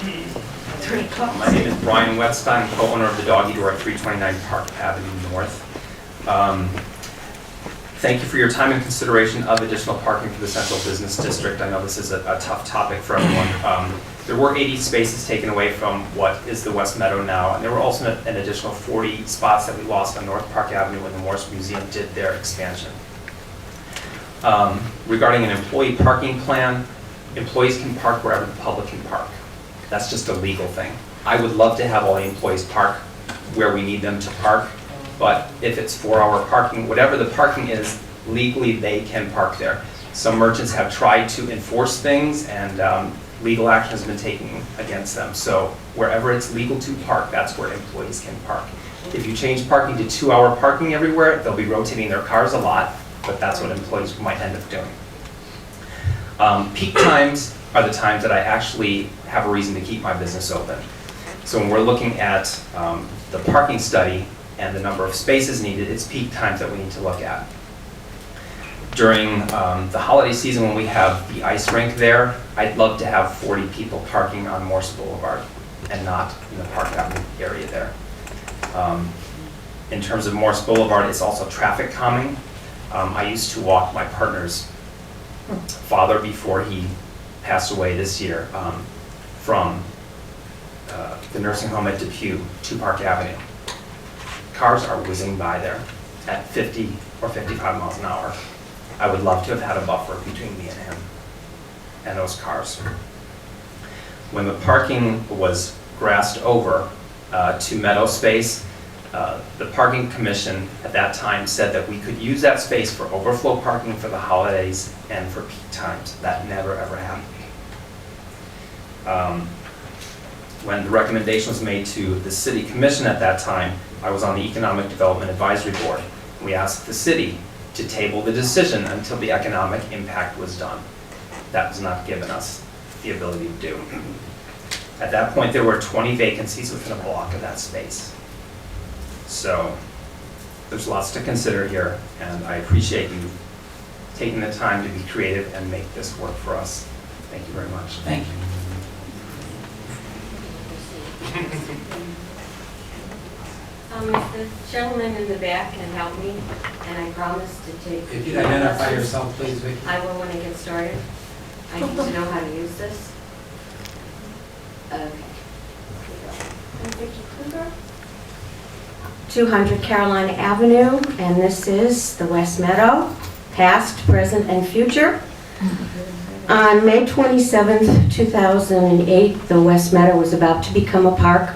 My name is Brian Wetstein, co-owner of the Doggy Door at 329 Park Avenue North. Thank you for your time and consideration of additional parking for the Central Business District. I know this is a tough topic for everyone. There were 80 spaces taken away from what is the West Meadow now, and there were also an additional 40 spots that we lost on North Park Avenue when the Morse Museum did their expansion. Regarding an employee parking plan, employees can park wherever the public can park. That's just a legal thing. I would love to have all the employees park where we need them to park, but if it's 4-hour parking, whatever the parking is, legally they can park there. Some merchants have tried to enforce things, and legal action has been taken against them. So wherever it's legal to park, that's where employees can park. If you change parking to 2-hour parking everywhere, they'll be rotating their cars a lot, but that's what employees might end up doing. Peak times are the times that I actually have a reason to keep my business open. So when we're looking at the parking study and the number of spaces needed, it's peak times that we need to look at. During the holiday season when we have the ice rink there, I'd love to have 40 people parking on Morse Boulevard and not in the Park Avenue area there. In terms of Morse Boulevard, it's also traffic calming. I used to walk my partner's father before he passed away this year from the nursing home at Depew to Park Avenue. Cars are whizzing by there at 50 or 55 miles an hour. I would love to have had a buffer between me and him and those cars. When the parking was grassed over to meadow space, the parking commission at that time said that we could use that space for overflow parking for the holidays and for peak times. That never ever happened. When the recommendation was made to the city commission at that time, I was on the Economic Development Advisory Board. We asked the city to table the decision until the economic impact was done. That was not given us the ability to do. At that point, there were 20 vacancies within a block of that space. So there's lots to consider here, and I appreciate you taking the time to be creative and make this work for us. Thank you very much. Thank you. If the gentleman in the back can help me, and I promise to take... If you'd identify yourself, please, Vicki. I will when I get started. I need to know how to use this. Okay. I'm Vicki Kruger. 200 Carolina Avenue, and this is the West Meadow, past, present, and future. On May 27th, 2008, the West Meadow was about to become a park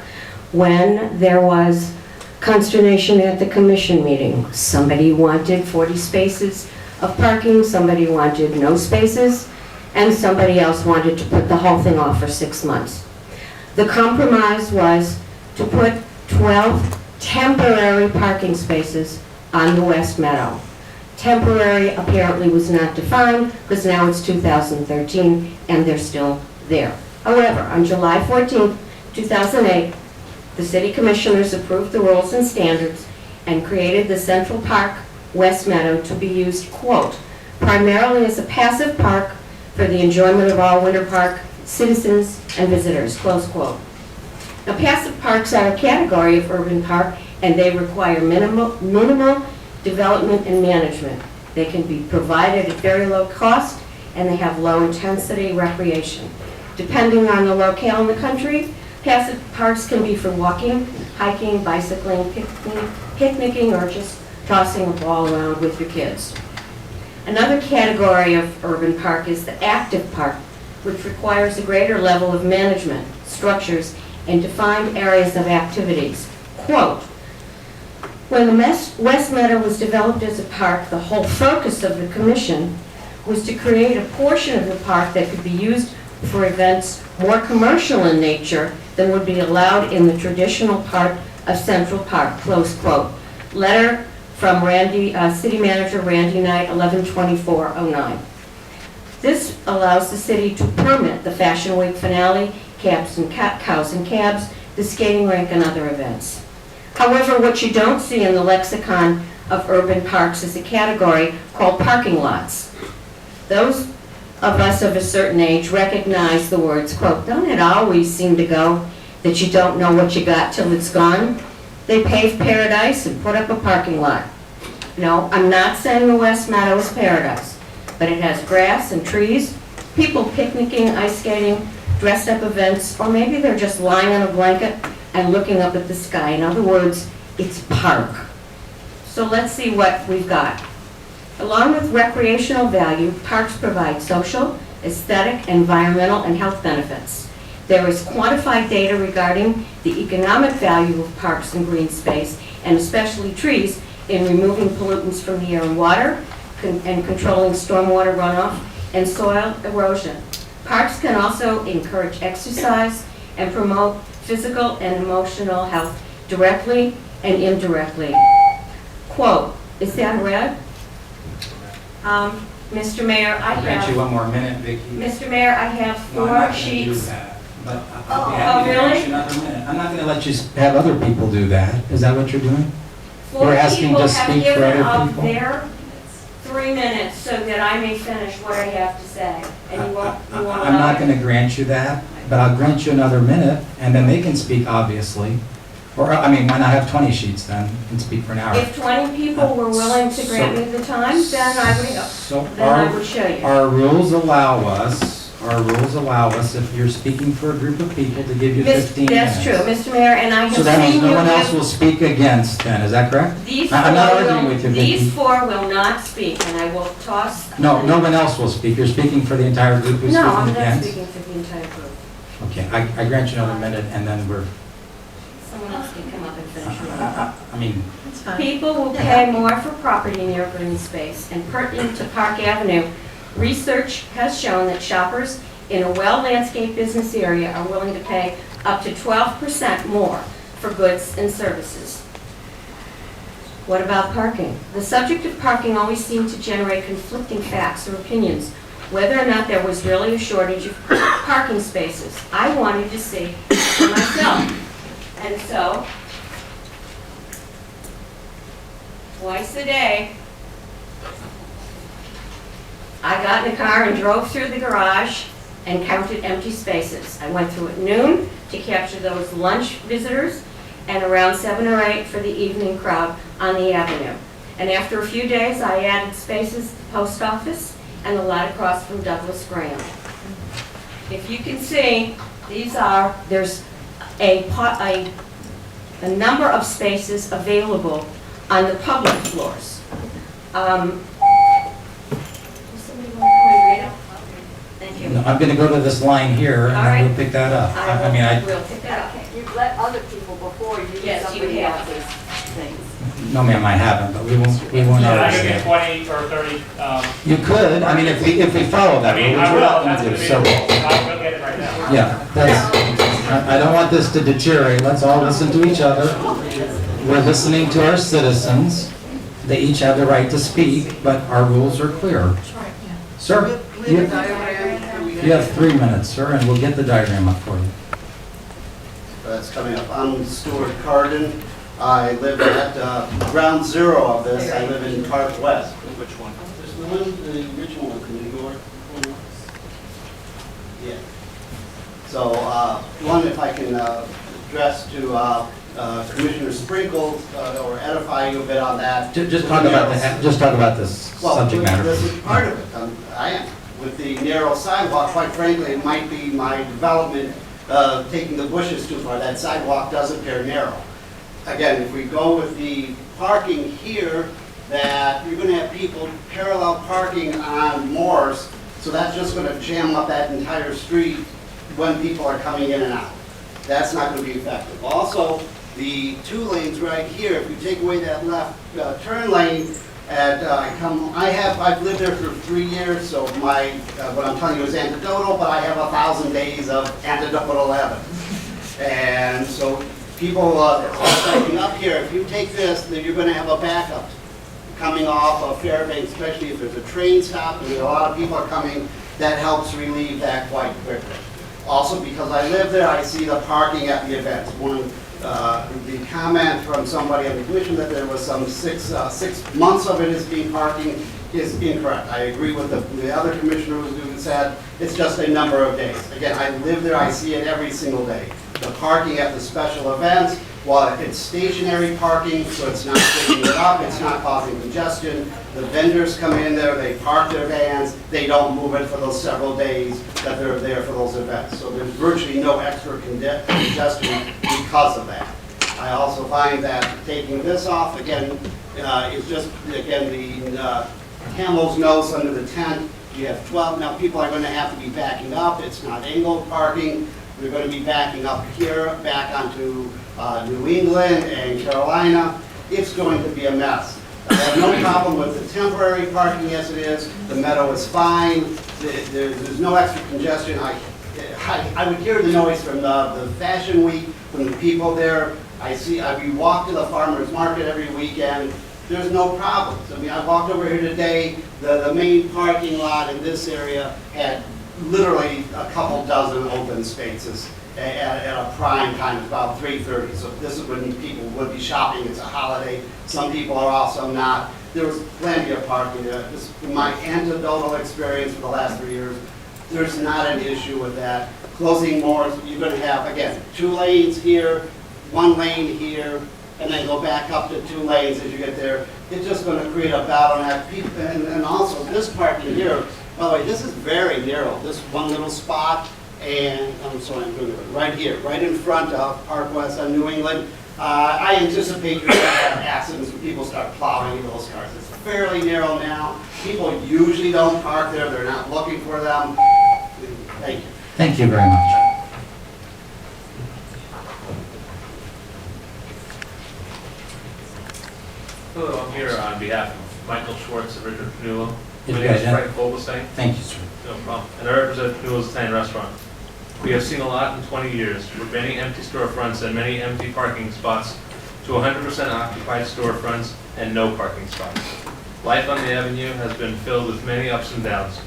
when there was consternation at the commission meeting. Somebody wanted 40 spaces of parking, somebody wanted no spaces, and somebody else wanted to put the whole thing off for 6 months. The compromise was to put 12 temporary parking spaces on the West Meadow. Temporary apparently was not defined because now it's 2013 and they're still there. However, on July 14th, 2008, the city commissioners approved the rules and standards and created the Central Park West Meadow to be used, quote, primarily as a passive park for the enjoyment of all Winter Park citizens and visitors, close quote. Now, passive parks are a category of urban park, and they require minimal development and management. They can be provided at very low cost, and they have low intensity recreation. Depending on the locale in the country, passive parks can be for walking, hiking, bicycling, picnicking, or just tossing a ball around with your kids. Another category of urban park is the active park, which requires a greater level of management, structures, and defined areas of activities. Quote, when the West Meadow was developed as a park, the whole focus of the commission was to create a portion of the park that could be used for events more commercial in nature than would be allowed in the traditional part of Central Park, close quote. Letter from City Manager Randy Knight, 11/24/09. This allows the city to permit the Fashion Week finale, Cows and Cabs, the skating rink, and other events. However, what you don't see in the lexicon of urban parks is a category called parking lots. Those of us of a certain age recognize the words, quote, "Don't it always seem to go that you don't know what you got till it's gone?" They paved paradise and put up a parking lot. No, I'm not saying the West Meadow is paradise, but it has grass and trees, people picnicking, ice skating, dressed up events, or maybe they're just lying on a blanket and looking up at the sky. In other words, it's park. So let's see what we've got. Along with recreational value, parks provide social, aesthetic, environmental, and health benefits. There is quantified data regarding the economic value of parks and green space, and especially trees, in removing pollutants from the air and water, and controlling stormwater runoff and soil erosion. Parks can also encourage exercise and promote physical and emotional health directly and indirectly. Quote, is that read? Mr. Mayor, I I'll grant you have, one more minute, Vicki. Mr. Mayor, I have No, I'm 4 not gonna do sheets. that, but I'll be Oh, happy to grant really? you another minute. I'm not gonna let you have other people do that. Is that what you're doing? 4 You're asking people to have speak for given other up people? their 3 minutes so that I may finish what I have to say. And you won't I'm allow not it? gonna grant you that, but I'll grant you another minute, and then they can speak, obviously. Or, I mean, why not have 20 sheets then, and speak for an hour? If 20 people were willing to grant me the time, then So I would show you. our rules allow us, if you're speaking for a group of people, to give you 15 minutes. That's true, Mr. Mayor, and I have So that means seen no you one else will give, speak against then, is that correct? these I'm not 4 arguing will, with you, these Vicki. 4 will not speak, and I will toss. No, no one else will speak. You're speaking for the entire group who's No, speaking I'm not against? speaking for the entire group. Okay, I grant you another minute, and then we're, Someone else can come up and finish. I mean, People will pay more for property near green space, and pertinent to Park Avenue, research has shown that shoppers in a well-landscaped business area are willing to pay up to 12% more for goods and services. What about parking? The subject of parking always seemed to generate conflicting facts or opinions, whether or not there was really a shortage of parking spaces. I wanted to see for myself. And so, twice a day, I got in the car and drove through the garage and counted empty spaces. I went through at noon to capture those lunch visitors and around 7 or 8 for the evening crowd on the avenue. And after a few days, I added spaces to the post office and the lot across from Douglas Graham. If you can see, there's a number of spaces available on the public floors. Does somebody want to come and read it? Thank you. no, I'm gonna go to this line here, and All then right. we'll pick that up. I mean, will pick that up. You've let other people before use Yes, you somebody have. else's things. no ma'am, I haven't, but we won't Yeah, I could get overstay. 20 or 30, You could, I mean, if we follow that, I mean, rule, I which we're will, not that's gonna gonna do, be so. the rule, I'll go get it right now. Yeah, I don't want this to deteriorate. Let's all listen to each other. We're listening to our citizens. They each have the right to speak, but our rules are clear. Sir, you have 3 minutes, sir, and we'll get the diagram up for you. That's coming up. I'm Stuart Carden. I live at ground zero of this. I live in Park West. Which one? This one, the original one, New York. Yeah. So, one, if I can address to Commissioner Sprinkle or edify you a bit on that. Just talk about this Well, subject matter. this is part of it. I am. With the narrow sidewalk, quite frankly, it might be my development taking the bushes too far. That sidewalk does appear narrow. Again, if we go with the parking here, that you're going to have people parallel parking on Morse, so that's just going to jam up that entire street when people are coming in and out. That's not going to be effective. Also, the 2 lanes right here, if you take away that left turn lane, I've lived there for 3 years, so what I'm telling you is anecdotal, but I have 1,000 days of anecdotal evidence. And so people stepping up here, if you take this, then you're going to have a backup coming off of Fairbanks, especially if there's a train stop and a lot of people are coming, that helps relieve that quite quickly. Also, because I live there, I see the parking at the events. The comment from somebody on the commission that there was some 6 months of it as being parking is incorrect. I agree with the other commissioner who was doing the said, it's just a number of days. Again, I live there, I see it every single day. The parking at the special events, while it's stationary parking, so it's not picking it up, it's not causing congestion. The vendors come in there, they park their vans, they don't move it for those several days that they're there for those events. So there's virtually no extra congestion because of that. I also find that taking this off, again, is just, again, the camel's nose under the tent. You have 12, now people are going to have to be backing up. It's not angled parking. They're going to be backing up here, back onto New England and Carolina. It's going to be a mess. I have no problem with the temporary parking as it is. The meadow is fine. There's no extra congestion. I would hear the noise from the Fashion Week, from the people there. We walk to the farmer's market every weekend. There's no problems. I mean, I walked over here today. The main parking lot in this area had literally a couple dozen open spaces at a prime time, it's about 3:30. So this is when people would be shopping. It's a holiday. Some people are off, some not. There was plenty of parking there. This is my anecdotal experience for the last 3 years. There's not an issue with that. Closing more, you're going to have, again, 2 lanes here, 1 lane here, and then go back up to 2 lanes as you get there. It's just going to create a bottleneck. And also, this parking here, by the way, this is very narrow. This one little spot, and I'm sorry, I'm doing it right here, right in front of Park West on New England. I anticipate you're going to have accidents when people start plowing into those cars. It's fairly narrow now. People usually don't park there. They're not looking for them. Thank you. Thank you very much. Hello, I'm here on behalf of Michael Schwartz of Richard Newell. If My you name is guys- Frank Vogelsang. Thank you, sir. No problem. And I represent Newell's Italian Restaurant. We have seen a lot in 20 years, from many empty storefronts and many empty parking spots to 100% occupied storefronts and no parking spots. Life on the avenue has been filled with many ups and downs.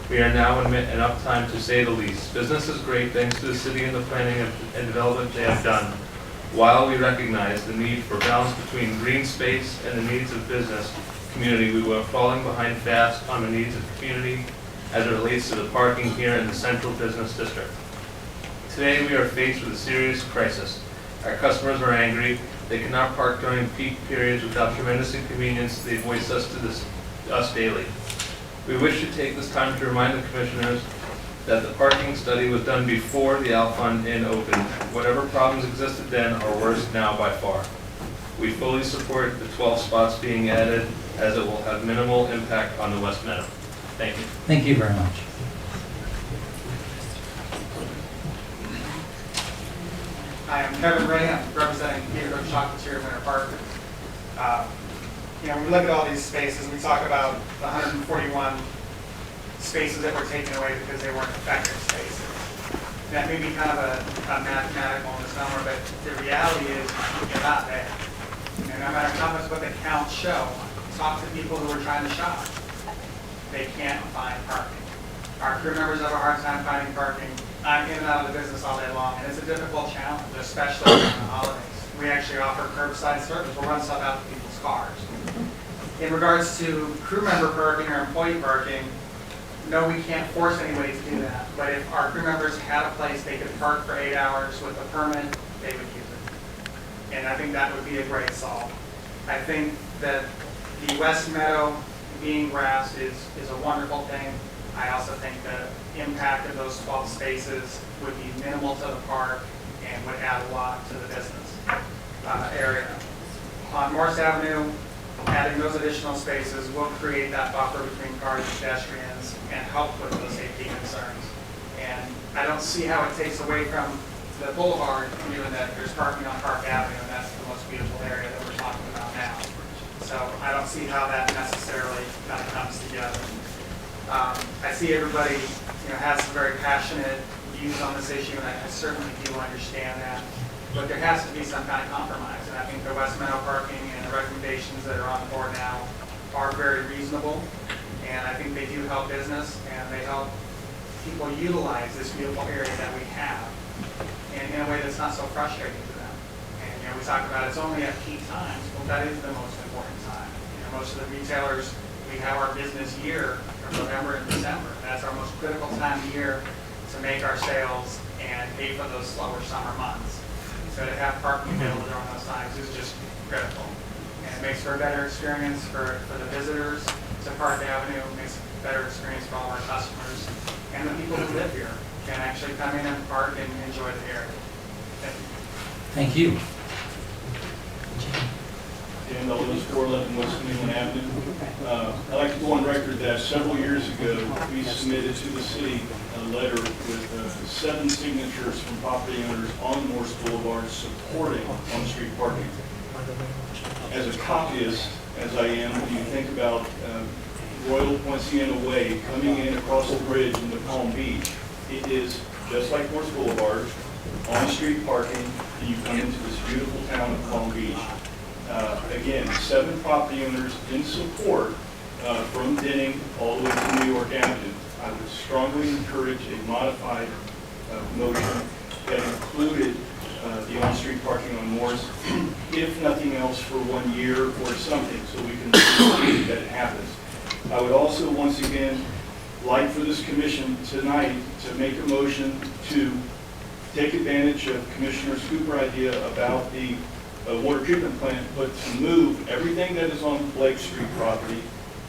We are now in an up time to say the least. Business is great thanks to the city and the planning and development they have done. While we recognize the need for balance between green space and the needs of business community, we were falling behind fast on the needs of the community as it relates to the parking here in the central business district. Today, we are faced with a serious crisis. Our customers are angry. They cannot park during peak periods without tremendous inconvenience they voice us daily. We wish to take this time to remind the commissioners that the parking study was done before the Alfond Inn opened. Whatever problems existed then are worse now by far. We fully support the 12 spots being added as it will have minimal impact on the West Meadow. Thank you. Thank you very much. Hi, I'm Kevin Ray. I'm representing Theatrics Chocolates here in Winter Park. When we look at all these spaces, we talk about the 141 spaces that were taken away because they weren't effective spaces. That may be kind of a mathematical misnomer, but the reality is they're not there. No matter how much what the counts show, talk to people who are trying to shop. They can't find parking. Our crew members have a hard time finding parking. I'm in and out of the business all day long, and it's a difficult challenge, especially during the holidays. We actually offer curbside service. We'll run stuff out to people's cars. In regards to crew member parking or employee parking, no, we can't force anybody to do that. But if our crew members had a place they could park for 8 hours with a permit, they would use it. And I think that would be a great solve. I think that the West Meadow being grassed is a wonderful thing. I also think the impact of those 12 spaces would be minimal to the park and would add a lot to the business area. On Morris Avenue, adding those additional spaces will create that buffer between cars and pedestrians and help with those safety concerns. And I don't see how it takes away from the boulevard, given that there's parking on Park Avenue, and that's the most beautiful area that we're talking about now. So I don't see how that necessarily kind of comes together. I see everybody, has some very passionate views on this issue, and I certainly do understand that. But there has to be some kind of compromise, and I think the West Meadow parking and the recommendations that are on board now are very reasonable, and I think they do help business, and they help people utilize this beautiful area that we have in a way that's not so frustrating to them. And we talk about it's only at peak times. Well, that is the most important time. Most of the retailers, we we have our business year from November and December. That's our most critical time of year to make our sales and pay for those slower summer months. So to have parking available during those times is just critical. And it makes for a better experience for the visitors to Park Avenue, it makes a better experience for all our customers, and the people who live here can actually come in and park and enjoy the area. Thank you. Dan Bellows, 411 West Enliven Avenue. I'd like to go on record that several years ago, we submitted to the city a letter with 7 signatures from property owners on Morse Boulevard supporting on-street parking. As a copyist, as I am, when you think about Royal Poinciana Way coming in across the bridge into Palm Beach, it is just like Morse Boulevard, on-street parking, and you come into this beautiful town of Palm Beach. Again, 7 property owners in support from Denning all the way to New York Avenue. I would strongly encourage a modified motion that included the on-street parking on Morse, if nothing else for 1 year or something, so we can see that it happens. I would also, once again, like for this commission tonight to make a motion to take advantage of Commissioner Cooper's idea about the water treatment plant, but to move everything that is on Lake Street property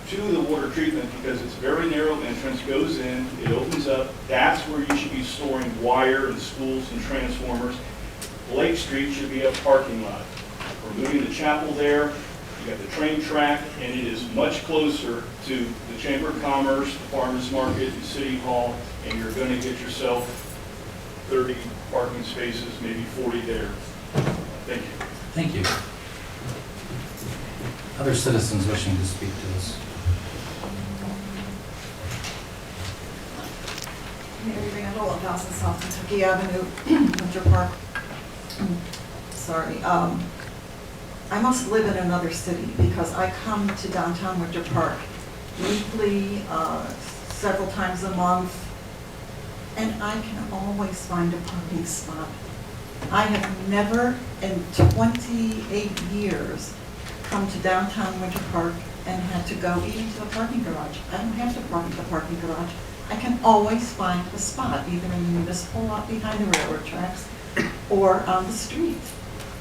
to the water treatment, because it's very narrow entrance, goes in, it opens up, that's where you should be storing wire and spools and transformers. Lake Street should be a parking lot. We're moving the chapel there, you got the train track, and it is much closer to the Chamber of Commerce, the Farmers Market, and City Hall, and you're going to get yourself 30 parking spaces, maybe 40 there. Thank you. Thank you. Other citizens wishing to speak to this? Mary Randall, 1000 South Kentucky Avenue, Winter Park. Sorry. I must live in another city because I come to downtown Winter Park weekly, several times a month, and I can always find a parking spot. I have never in 28 years come to downtown Winter Park and had to go even to the parking garage. I don't have to park at the parking garage. I can always find a spot, either in the municipal lot behind the railroad tracks or on the street.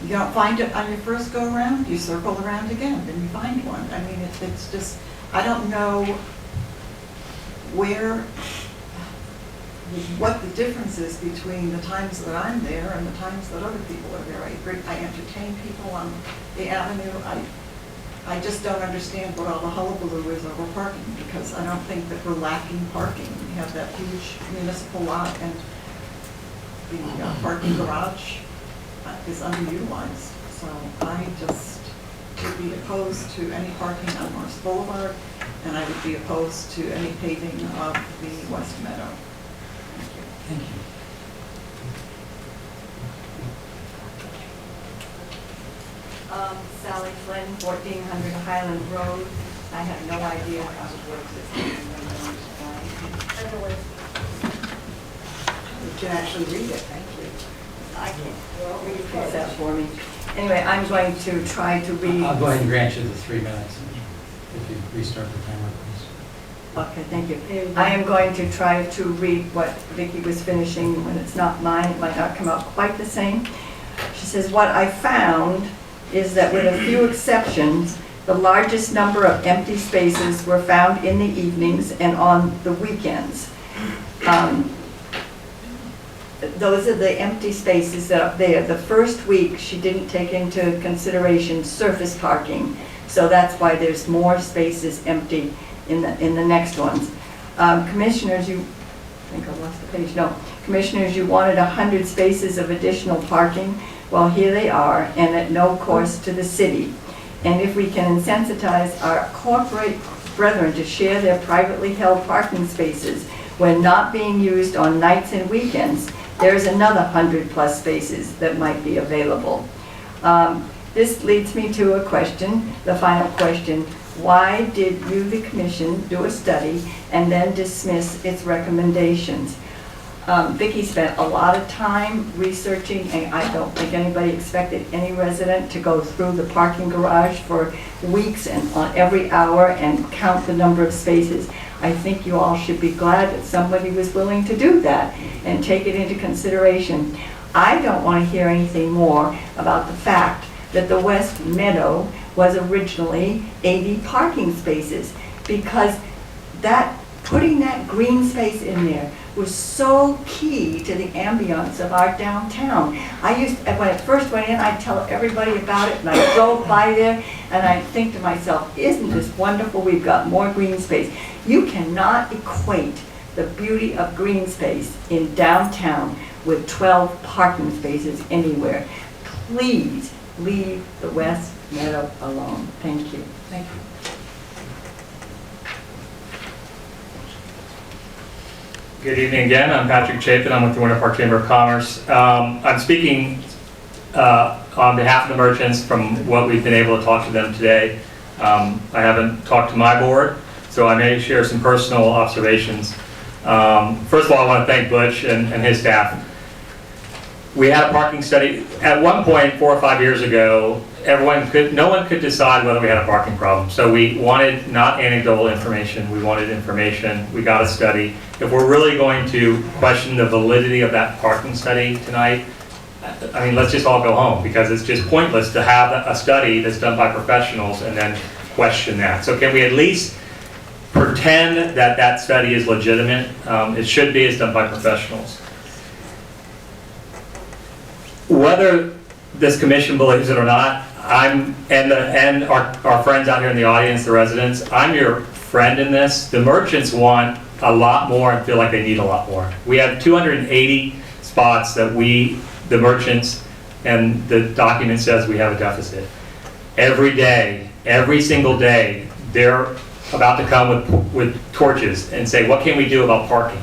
You don't find it on your first go around, you circle around again, then you find one. I mean, it's just, I don't know what the difference is between the times that I'm there and the times that other people are there. I entertain people on the avenue. I just don't understand what all the hullabaloo is over parking, because I don't think that we're lacking parking. We have that huge municipal lot, and the parking garage is underutilized. So I just would be opposed to any parking on Morse Boulevard, and I would be opposed to any paving of the West Meadow. Thank you. Sally Flynn, 1400 Highland Road. I have no idea how it works. You can actually read it. Thank you. I can't. Will you fix that for me? Anyway, I'm going to try to read. I'll go ahead and grant you the 3 minutes if you restart the timer, please. Okay, thank you. I am going to try to read what Vicki was finishing. When it's not mine, it might not come out quite the same. She says, what I found is that with a few exceptions, the largest number of empty spaces were found in the evenings and on the weekends. Those are the empty spaces that are there. The first week, she didn't take into consideration surface parking, so that's why there's more spaces empty in the next ones. Commissioners, I think I lost the page, no. Commissioners, you wanted 100 spaces of additional parking. Well, here they are, and at no cost to the city. And if we can insensitize our corporate brethren to share their privately held parking spaces when not being used on nights and weekends, there's another 100+ spaces that might be available. This leads me to a question, the final question. Why did you, the commission, do a study and then dismiss its recommendations? Vicki spent a lot of time researching, and I don't think anybody expected any resident to go through the parking garage for weeks and on every hour and count the number of spaces. I think you all should be glad that somebody was willing to do that and take it into consideration. I don't want to hear anything more about the fact that the West Meadow was originally 80 parking spaces, because putting that green space in there was so key to the ambiance of our downtown. When I first went in, I'd tell everybody about it, and I drove by there, and I'd think to myself, isn't this wonderful, we've got more green space. You cannot equate the beauty of green space in downtown with 12 parking spaces anywhere. Please leave the West Meadow alone. Thank you. Thank you. Good evening again. I'm Patrick Chapin. I'm with the Winter Park Chamber of Commerce. I'm speaking on behalf of the merchants from what we've been able to talk to them today. I haven't talked to my board, so I may share some personal observations. First of all, I want to thank Butch and his staff. We had a parking study. At one point, 4 or 5 years ago, no one could decide whether we had a parking problem. So we wanted not anecdotal information, we wanted information. We got a study. If we're really going to question the validity of that parking study tonight, I mean, let's just all go home, because it's just pointless to have a study that's done by professionals and then question that. So can we at least pretend that that study is legitimate? It should be. It's done by professionals. Whether this commission believes it or not, and our friends out here in the audience, the residents, I'm your friend in this. The merchants want a lot more and feel like they need a lot more. We have 280 spots that the merchants, and the document says we have a deficit. Every day, every single day, they're about to come with torches and say, what can we do about parking?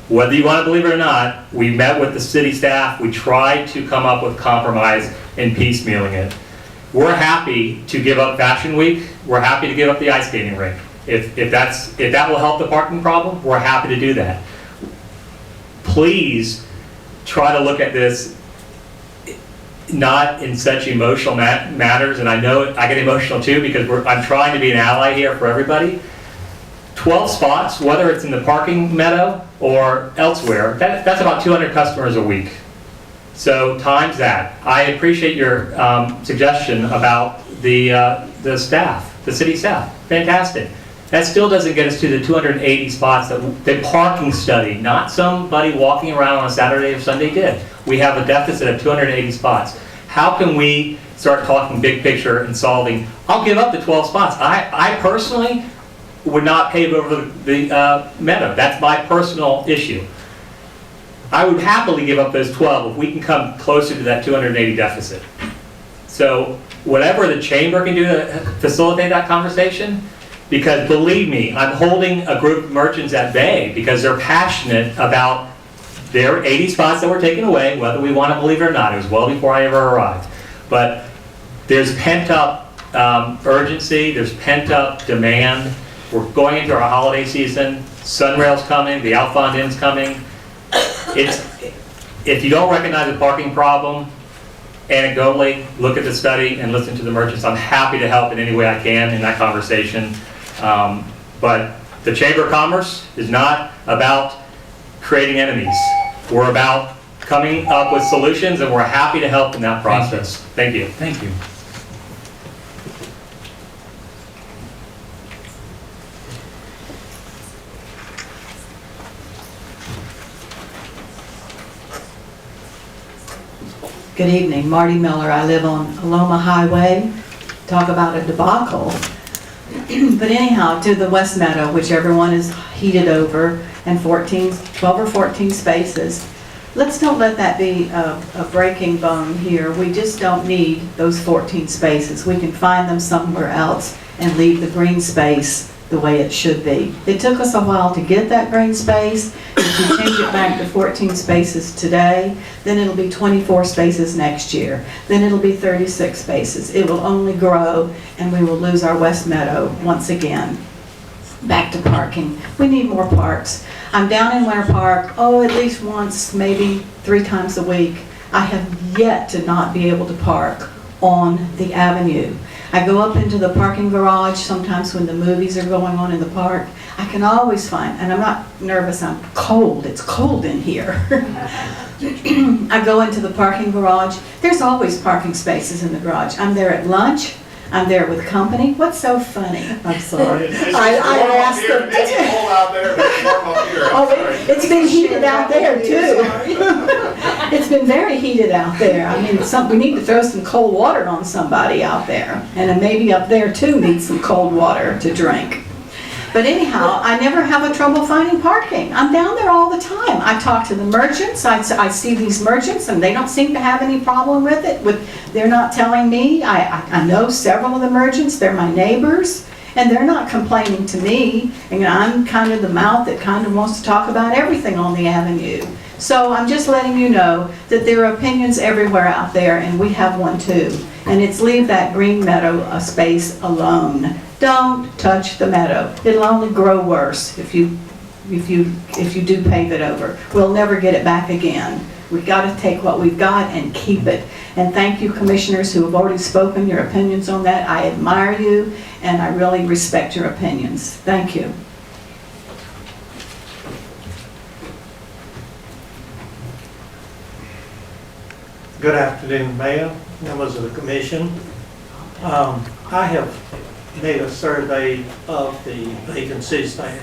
Whether you want to believe it or not, we met with the city staff, we tried to come up with compromise and piecemealing it. We're happy to give up Fashion Week, we're happy to give up the ice skating rink. If that will help the parking problem, we're happy to do that. Please try to look at this not in such emotional matters, and I know I get emotional too, because I'm trying to be an ally here for everybody. 12 spots, whether it's in the parking meadow or elsewhere, that's about 200 customers a week. So times that. I appreciate your suggestion about the staff, the city staff. Fantastic. That still doesn't get us to the 280 spots that the parking study, not somebody walking around on a Saturday or Sunday did. We have a deficit of 280 spots. How can we start talking big picture and solving? I'll give up the 12 spots. I personally would not pave over the meadow. That's my personal issue. I would happily give up those 12 if we can come closer to that 280 deficit. So whatever the chamber can do to facilitate that conversation, because believe me, I'm holding a group of merchants at bay because they're passionate about their 80 spots that were taken away, whether we want to believe it or not. It was well before I ever arrived. But there's pent up urgency, there's pent up demand. We're going into our holiday season. Sunrail's coming, the Alfond Inn's coming. If you don't recognize a parking problem, anecdotally, look at the study and listen to the merchants. I'm happy to help in any way I can in that conversation. But the Chamber of Commerce is not about creating enemies. We're about coming up with solutions, and we're happy to help in that process. Thank you. Thank you. Good evening, Marty Miller. I live on Aloma Highway. Talk about a debacle. But anyhow, to the West Meadow, which everyone is heated over, and 12 or 14 spaces. Let's don't let that be a breaking bone here. We just don't need those 14 spaces. We can find them somewhere else and leave the green space the way it should be. It took us a while to get that green space. If we change it back to 14 spaces today, then it'll be 24 spaces next year. Then it'll be 36 spaces. It will only grow, and we will lose our West Meadow once again. back to parking. We need more parks. I'm down in Winter Park, at least once, maybe 3 times a week. I have yet to not be able to park on the avenue. I go up into the parking garage sometimes when the movies are going on in the park. I can always find, and I'm not nervous, I'm cold. It's cold in here. I go into the parking garage. There's always parking spaces in the garage. I'm there at lunch. I'm there with company. What's so funny? I'm sorry. I asked them. It's cold out there, but it's warm up here. I'm sorry. It's been heated out there too. It's been very heated out there. I mean, we need to throw some cold water on somebody out there. And then maybe up there too needs some cold water to drink. But anyhow, I never have a trouble finding parking. I'm down there all the time. I talk to the merchants. I see these merchants, and they don't seem to have any problem with it. They're not telling me. I know several of the merchants. They're my neighbors, and they're not complaining to me. And I'm kind of the mouth that kind of wants to talk about everything on the avenue. So I'm just letting you know that there are opinions everywhere out there, and we have one too. And it's leave that green meadow space alone. Don't touch the meadow. It'll only grow worse if you do pave it over. We'll never get it back again. We've got to take what we've got and keep it. And thank you, commissioners who have already spoken your opinions on that. I admire you, and I really respect your opinions. Thank you. Good afternoon, Mayor, members of the Commission. I have made a survey of the vacancies there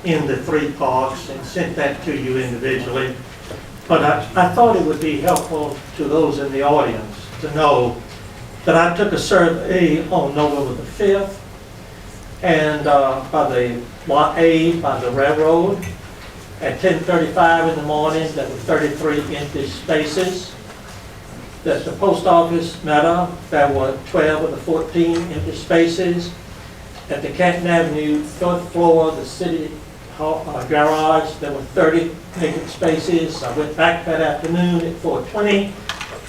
in the 3 parks and sent that to you individually. But I thought it would be helpful to those in the audience to know that I took a survey on November the 5th and by the Lot A by the railroad at 10:35 in the morning. There were 33 empty spaces. At the post office meadow, there were 12 of the 14 empty spaces. At the Canton Avenue 4th floor, the city garage, there were 30 vacant spaces. I went back that afternoon at 4:20.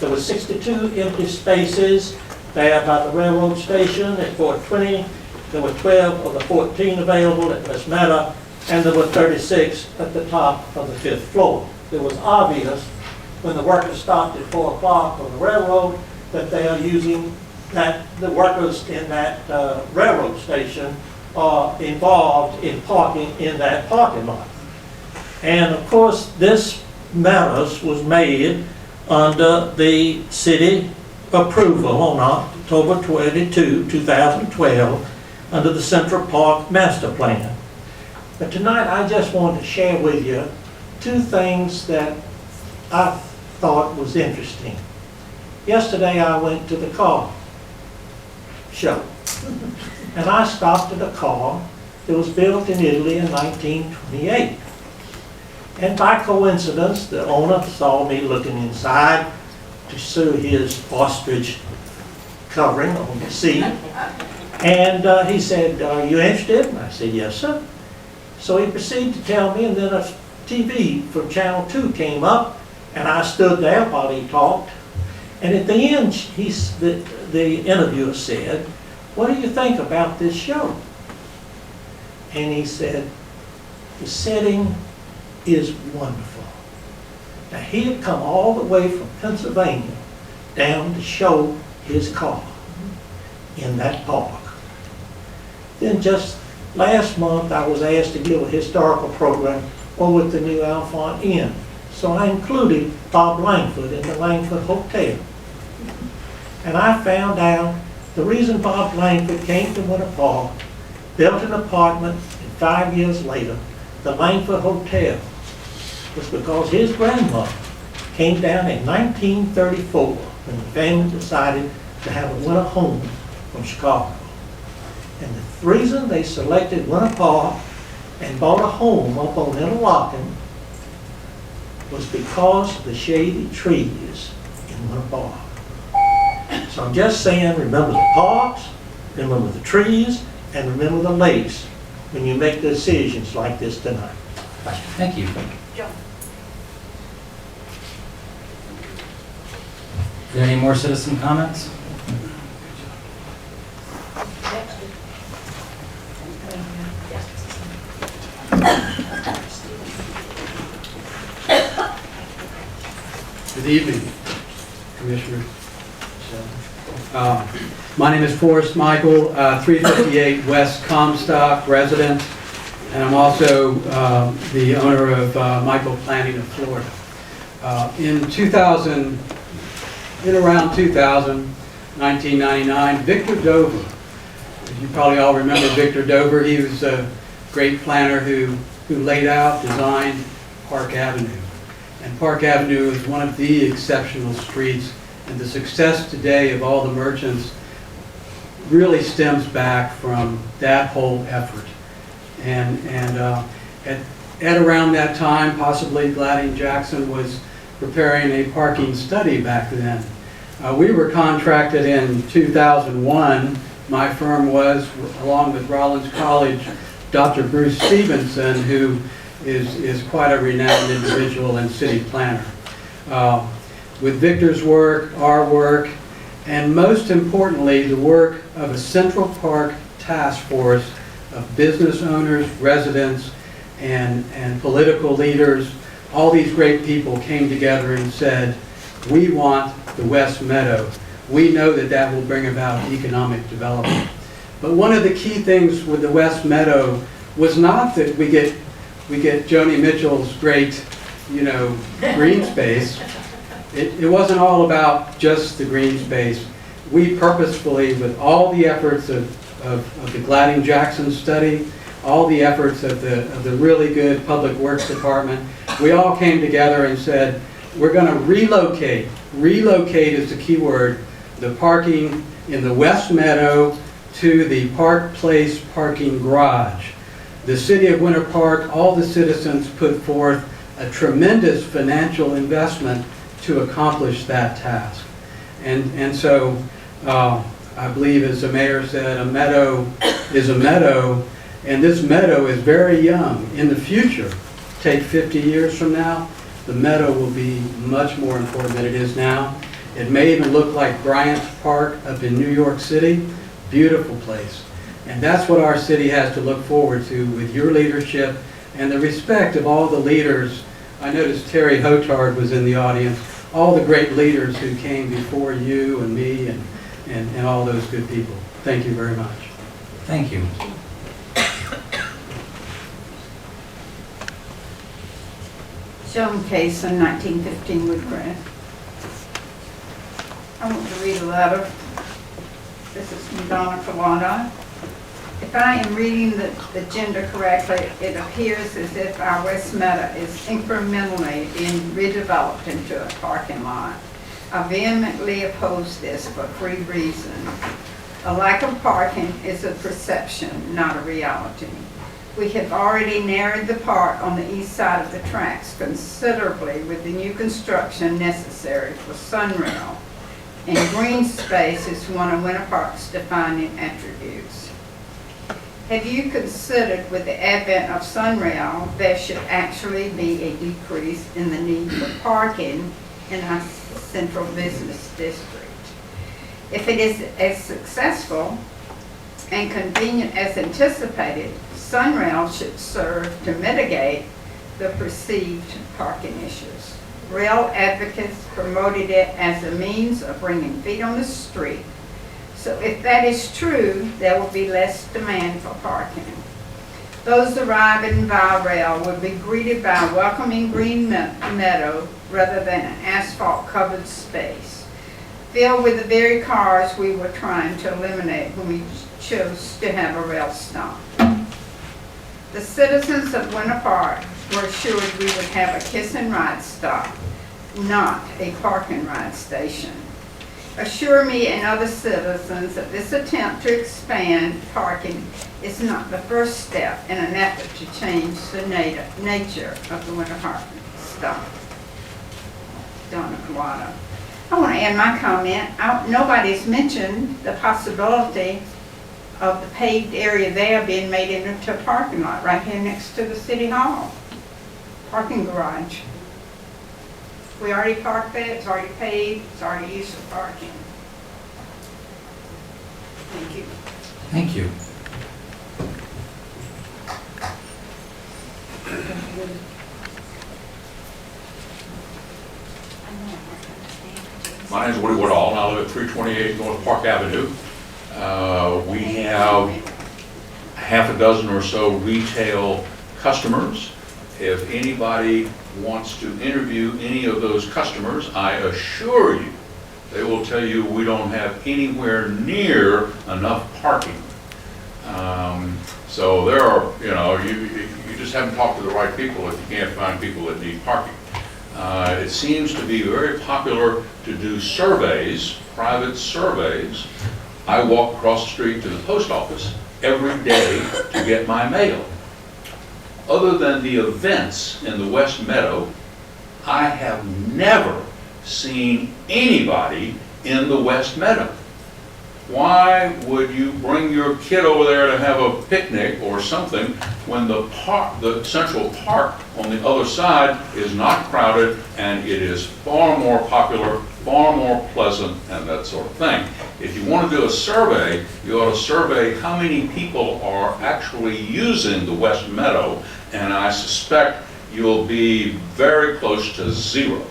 There were 62 empty spaces there by the railroad station at 4:20. There were 12 of the 14 available at West Meadow, and there were 36 at the top of the 5th floor. It was obvious when the workers stopped at 4 o'clock on the railroad that they are using that, the workers in that railroad station are involved in parking in that parking lot. And of course, this matters was made under the city approval on October 22, 2012, under the Central Park Master Plan. But tonight, I just wanted to share with you 2 things that I thought was interesting. Yesterday I went to the car show and I stopped at a car that was built in Italy in 1928. And by coincidence, the owner saw me looking inside to see his ostrich covering on the seat. And he said, "Are you interested?" And I said, "Yes, sir." So he proceeded to tell me, and then a TV from Channel 2 came up. And I stood there while he talked. And at the end, the interviewer said, "What do you think about this show?" And he said, "The setting is wonderful." Now, he had come all the way from Pennsylvania down to show his car in that park. Then just last month, I was asked to give a historical program over at the new Alphont Inn. So I included Bob Langford in the Langford Hotel. And I found out the reason Bob Langford came to Winter Park, built an apartment, and 5 years later, the Langford Hotel, was because his grandmother came down in 1934 when the family decided to have a winter home from Chicago. And the reason they selected Winter Park and bought a home up on Interlochen was because of the shady trees in Winter Park. So I'm just saying, remember the parks, remember the trees, and remember the lakes when you make decisions like this tonight. Thank you. Joe. Are there any more citizen comments? Good evening, Commissioner. My name is Forrest Michael, 358 West Comstock resident, and I'm also the owner of Michael Planning of Florida. In around 2000, 1999, Victor Dover, you probably all remember Victor Dover. He was a great planner who laid out, designed Park Avenue. And Park Avenue is one of the exceptional streets, and the success today of all the merchants really stems back from that whole effort. And at around that time, possibly Gladys Jackson was preparing a parking study back then. We were contracted in 2001, my firm was, along with Rollins College, Dr. Bruce Stevenson, who is quite a renowned individual and city planner. With Victor's work, our work, and most importantly, the work of a Central Park task force of business owners, residents, and political leaders, all these great people came together and said, we want the West Meadow. We know that that will bring about economic development. But one of the key things with the West Meadow was not that we get Joni Mitchell's great, green space. It wasn't all about just the green space. We purposefully, with all the efforts of the Gladys Jackson study, all the efforts of the really good Public Works Department, we all came together and said, we're going to relocate. Relocate is the key word. The parking in the West Meadow to the Park Place parking garage. The City of Winter Park, all the citizens put forth a tremendous financial investment to accomplish that task. And so I believe, as the mayor said, a meadow is a meadow, and this meadow is very young. In the future, take 50 years from now, the meadow will be much more important than it is now. It may even look like Bryant Park up in New York City. Beautiful place. And that's what our city has to look forward to with your leadership and the respect of all the leaders. I noticed Terry Hotard was in the audience. All the great leaders who came before you and me and all those good people. Thank you very much. Thank you. Joan Case in 1915 Woodcraft. I want to read a letter. This is from Donna Kawada. If I am reading the agenda correctly, it appears as if our West Meadow is incrementally being redeveloped into a parking lot. I vehemently oppose this for 3 reasons. A lack of parking is a perception, not a reality. We have already narrowed the park on the east side of the tracks considerably with the new construction necessary for Sunrail, and green space is one of Winter Park's defining attributes. Have you considered, with the advent of Sunrail, there should actually be a decrease in the need for parking in our central business district? If it is as successful and convenient as anticipated, Sunrail should serve to mitigate the perceived parking issues. Rail advocates promoted it as a means of bringing feet on the street. So if that is true, there will be less demand for parking. Those arriving via rail will be greeted by a welcoming green meadow rather than an asphalt-covered space, filled with the very cars we were trying to eliminate when we chose to have a rail stop. The citizens of Winter Park were assured we would have a kiss and ride stop, not a park and ride station. Assure me and other citizens that this attempt to expand parking is not the first step in an effort to change the nature of the Winter Park stop. Donna Kawada. I want to add my comment. Nobody's mentioned the possibility of the paved area there being made into a parking lot right here next to the city hall. Parking garage. We already parked there, it's already paved, it's already used for parking. Thank you. Thank you. My name is Woody Woodall, and I live at 328 North Park Avenue. We have half a dozen or so retail customers. If anybody wants to interview any of those customers, I assure you, they will tell you we don't have anywhere near enough parking. So there are, you just haven't talked to the right people if you can't find people that need parking. It seems to be very popular to do surveys, private surveys. I walk across the street to the post office every day to get my mail. Other than the events in the West Meadow, I have never seen anybody in the West Meadow. Why would you bring your kid over there to have a picnic or something when the park, the Central Park on the other side is not crowded and it is far more popular, far more pleasant, and that sort of thing? If you want to do a survey, you ought to survey how many people are actually using the West Meadow, and I suspect you'll be very close to zero.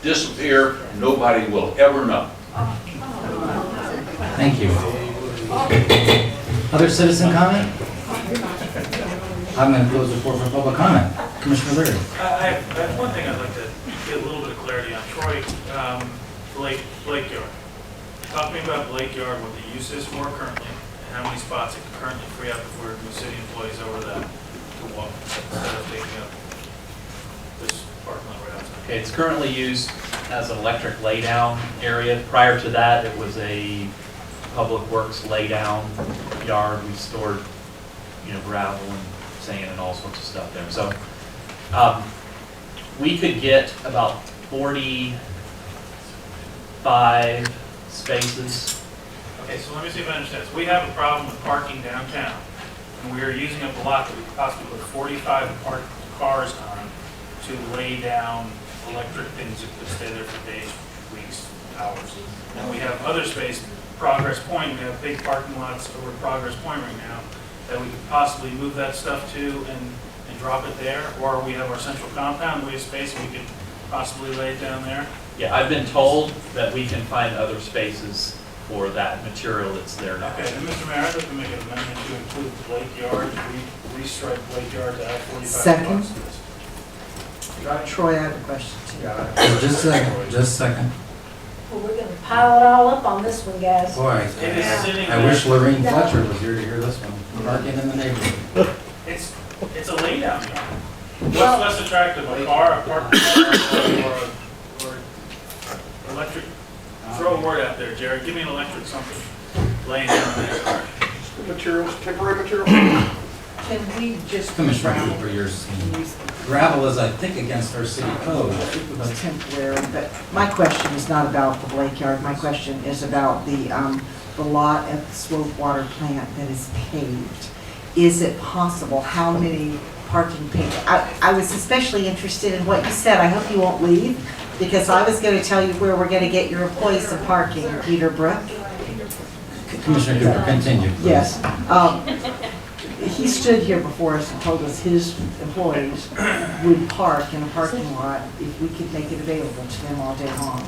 Disappear, nobody will ever know. Thank you. Other citizen comment? I'm going to close the floor for public comment. Commissioner Leary. I have one thing I'd like to get a little bit of clarity on. Troy, Blake Yard. Talk to me about Blake Yard, what the use is for currently, and how many spots it can currently free up if we're new city employees over that to walk instead of taking up this parking lot right outside. Okay, it's currently used as an electric laydown area. Prior to that, it was a public works laydown yard. We stored, gravel and sand and all sorts of stuff there. So we could get about 45 spaces. Okay, so let me see if I understand. So we have a problem with parking downtown, and we are using up a lot that we could possibly put 45 parked cars on to lay down electric things that could stay there for days, weeks, hours. And we have other space, Progress Point, we have big parking lots over Progress Point right now, that we could possibly move that stuff to and drop it there, or we have our central compound, we have space we could possibly lay it down there. Yeah, I've been told that we can find other spaces for that material that's there now. Okay, then Mr. Mayor, I'd like to make an amendment to include Blake Yard, restrike Blake Yard to add 45 Second. spots. Troy, I have a question too. Just a second. Well, we're gonna pile it all up on this one, guys. Boy, It is sitting I there. wish Lorraine Fletcher was here to hear this one. Parking in the neighborhood. It's a laydown yard. What's less attractive, a car, a parking car, or electric? Throw a word out there, Jared. Give me an electric something laying down there. Materials, temporary materials. Can we just? Commissioner Cooper, yours. Gravel is, I think, against our city code. It was temporary, but my question is not about the Blake Yard. My question is about the lot at the Swope Water Plant that is paved. Is it possible, how many parking I was especially interested in what you said. I hope you won't leave, because I was going to tell you where we're going to get your employees some parking, Peter Brook. Commissioner Cooper, continue, please. Yes. He stood here before us and told us his employees would park in a parking lot if we could make it available to them all day long.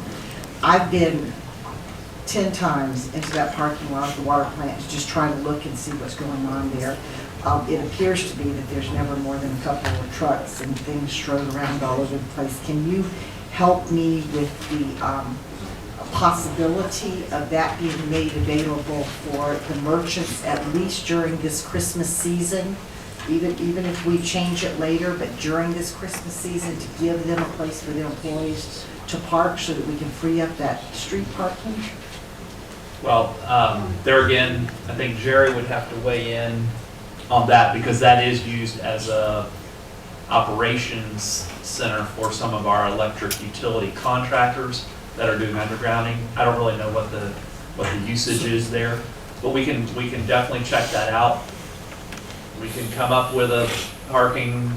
I've been 10 times into that parking lot at the water plant to just try to look and see what's going on there. It appears to be that there's never more than a couple of trucks and things strode around all over the place. Can you help me with the possibility of that being made available for the merchants, at least during this Christmas season, even if we change it later, but during this Christmas season, to give them a place for their employees to park so that we can free up that street parking? Well, there again, I think Jerry would have to weigh in on that, because that is used as a operations center for some of our electric utility contractors that are doing undergrounding. I don't really know what the usage is there, but we can definitely check that out. We can come up with a parking,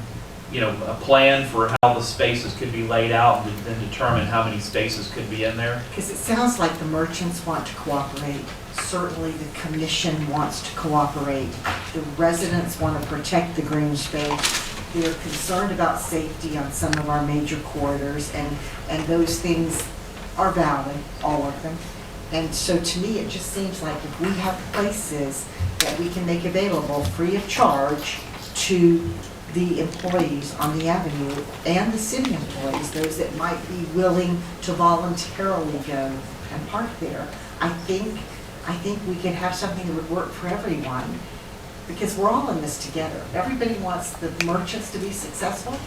a plan for how the spaces could be laid out, and then determine how many spaces could be in there. Because it sounds like the merchants want to cooperate. Certainly the commission wants to cooperate. The residents want to protect the green space. they're concerned about safety on some of our major corridors, and those things are valid, all of them. And so to me, it just seems like if we have places that we can make available free of charge to the employees on the avenue and the city employees, those that might be willing to voluntarily go and park there, I think we could have something that would work for everyone, because we're all in this together. Everybody wants the merchants to be successful.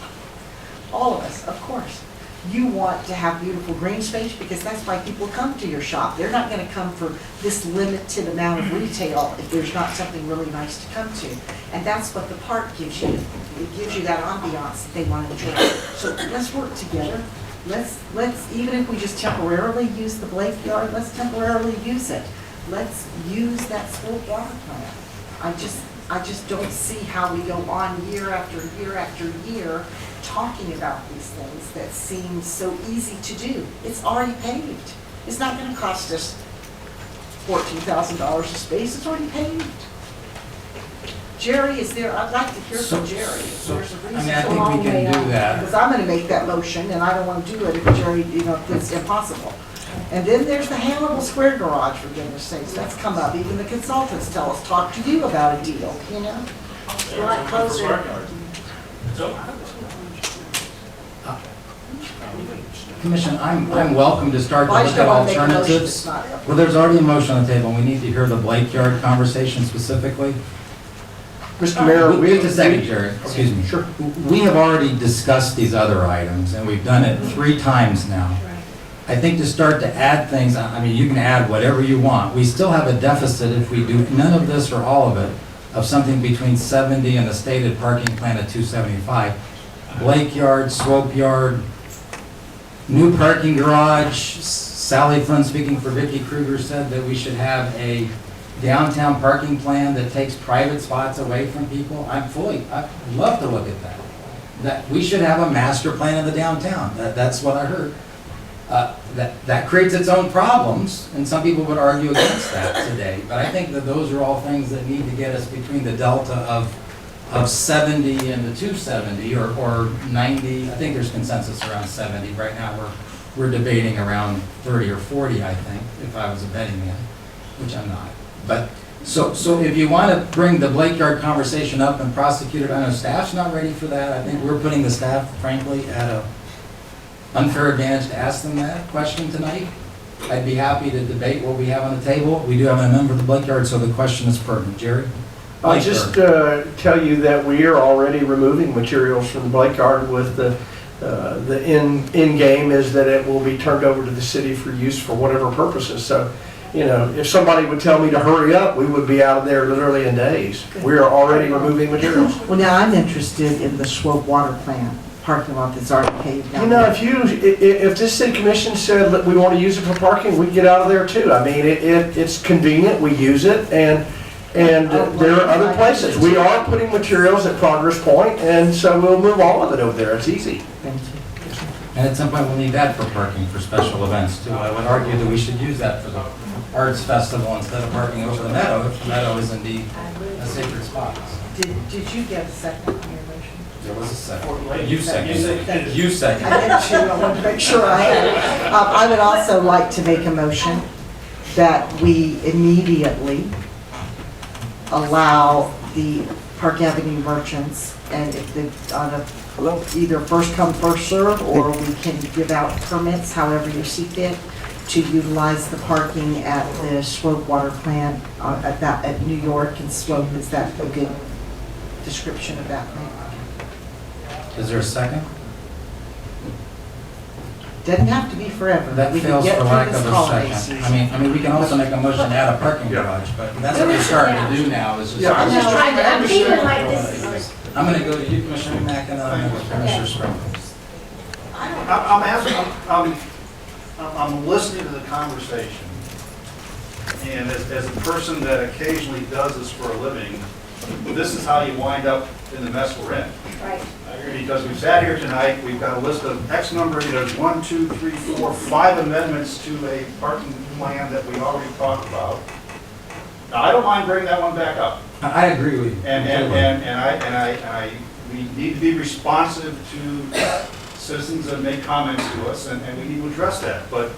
All of us, of course. You want to have beautiful green space because that's why people come to your shop. They're not going to come for this limited amount of retail if there's not something really nice to come to. And that's what the park gives you. It gives you that ambiance that they want to enjoy. So let's work together. Let's even if we just temporarily use the Blake Yard, let's temporarily use it. Let's use that school water plant. I just don't see how we go on year after year after year talking about these things that seem so easy to do. It's already paved. It's not going to cost us $14,000 a space. It's already paved. Jerry is there. I'd like to hear from Jerry. If there's a reason. I mean, I think we can do that. Because I'm going to make that motion, and I don't want to do it if Jerry, if it's impossible. And then there's the Hannibal Square garage, for goodness sakes. That's come up. Even the consultants tell us, talk to you about a deal, you know? It's a lot closer. Commission, I'm welcome to start to Well, I look just at don't wanna make a motion alternatives. that's not- Well, there's already a motion on the table, we need to hear the Blake Yard conversation specifically. Mr. Mayor, Wait a second, Jared, excuse me. Sure. We have already discussed these other items, and we've done it 3 times now. I think to start to add things, I mean, you can add whatever you want. We still have a deficit if we do none of this or all of it, of something between 70 and the stated parking plan at 275. Blake Yard, Swope Yard, new parking garage. Sally Flynn, speaking for Vicky Kruger, said that we should have a downtown parking plan that takes private spots away from people. I'd love to look at that. That we should have a master plan of the downtown. That's what I heard. That creates its own problems, and some people would argue against that today. But I think that those are all things that need to get us between the delta of 70 and the 270 or 90. I think there's consensus around 70. Right now we're debating around 30 or 40, I think, if I was a betting man, which I'm not. But so if you want to bring the Blake Yard conversation up and prosecute it, I know staff's not ready for that. I think we're putting the staff, frankly, at a unfair advantage to ask them that question tonight. I'd be happy to debate what we have on the table. We do have a member of the Blake Yard, so the question is pertinent. Jerry? I'll just tell you that we are already removing materials from the Blake Yard with the end game is that it will be turned over to the city for use for whatever purposes. So, if somebody would tell me to hurry up, we would be out of there literally in days. We are already removing materials. Well, now I'm interested in the Swope water plant parking lot that's already paved down there. If this city commission said that we want to use it for parking, we get out of there too. I mean, it's convenient, we use it, and there are other places. We are putting materials at Progress Point, and so we'll move all of it over there. It's easy. Thank you. And at some point, we'll need that for parking for special events too. I would argue that we should use that for the Arts Festival instead of parking over the meadow, if the meadow is indeed a sacred spot. Did you get a second on your motion? There was a second. You second. You second. I did too. I wanted to make sure I had. I would also like to make a motion that we immediately allow the Park Avenue merchants, and if they, on a, either first come, first serve, or we can give out permits, however you see fit, to utilize the parking at the Swope water plant at New York and Swope. Is that a good description of that plant? Is there a second? Doesn't have to be forever. That We can fails get for through lack this of a holiday second. season. I mean, we can also make a motion to add a parking garage, but that's what we're starting to do now, is just. Yeah, I'm just trying to I'm feeling like this. I'm gonna go to you, Commissioner Mack, and then I'm gonna go to Commissioner Sprinkle. I'm listening to the conversation, and as a person that occasionally does this for a living, this is how you wind up in the mess we're in. Right. Because we've sat here tonight, we've got a list of X number, there's 1, 2, 3, 4, 5 amendments to a parking plan that we already talked about. Now, I don't mind bringing that one back up. I agree with you. And I we need to be responsive to citizens that make comments to us, and we need to address that. But